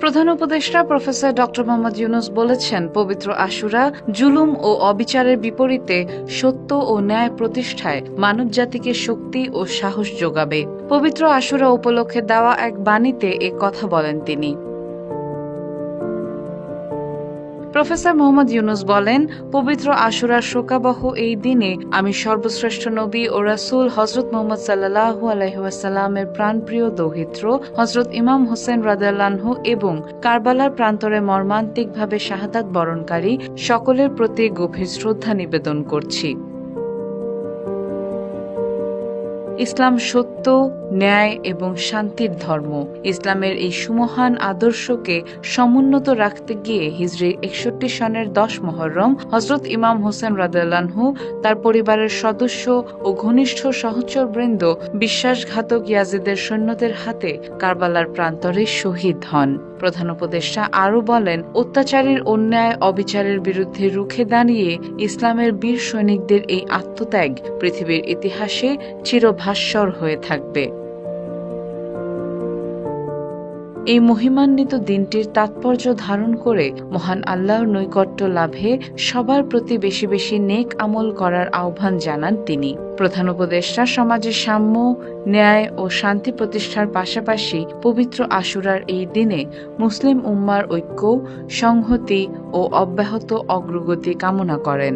প্রধান উপদেষ্টা professor doctor Mohammad Yunus বলেছেন, পবিত্র আশুরা জুলুম ও অবিচারের বিপরীতে সত্য ও ন্যায় প্রতিষ্ঠায় মানবজাতিকে শক্তি ও সাহস যোগাবে। পবিত্র আশুরা উপলক্ষে দেওয়া এক বাণীতে এ কথা বলেন তিনি। প্রফেসর মোহাম্মদ ইউনূস বলেন, পবিত্র আশুরার শোকাবহ এই দিনে আমি সর্বশ্রেষ্ঠ নবী ও রাসূল হযরত মুহাম্মদ সাল্লাল্লাহু আলাইহি ওয়াসাল্লামের প্রাণপ্রিয় দৌহিত্র হযরত ইমাম হোসেন রাদিয়াল্লাহু আনহু এবং কারবালার প্রান্তরে মর্মান্তিকভাবে শাহাদাত বরণকারী সকলের প্রতি গভীর শ্রদ্ধা নিবেদন করছি। ইসলাম সত্য, ন্যায় এবং শান্তির ধর্ম। ইসলামের এই সুমহান আদর্শকে সমুন্নত রাখতে গিয়ে হিজরি 61 সনের 10 মুহররম হযরত ইমাম হোসেন রাদিয়াল্লাহু আনহু, তার পরিবারের সদস্য ও ঘনিষ্ঠ সহচরবৃন্দ বিশ্বাসঘাতক ইয়াজিদের সৈন্যদের হাতে কারবালার প্রান্তরে শহীদ হন। প্রধান উপদেষ্টা আরও বলেন, অত্যাচারীর অন্যায় অবিচারের বিরুদ্ধে রুখে দাঁড়িয়ে ইসলামের বীর সৈনিকদের এই আত্মত্যাগ পৃথিবীর ইতিহাসে চিরভাস্বর হয়ে থাকবে। এই মহিমান্বিত দিনটির তাৎপর্য ধারণ করে মহান আল্লাহর নৈকট্য লাভে সবার প্রতি বেশি বেশি নেক আমল করার আহ্বান জানান তিনি। প্রধান উপদেষ্টা সমাজে সাম্য, ন্যায় ও শান্তি প্রতিষ্ঠার পাশাপাশি পবিত্র আশুরার এই দিনে মুসলিম উম্মার ঐক্য, সংহতি ও অব্যাহত অগ্রগতি কামনা করেন।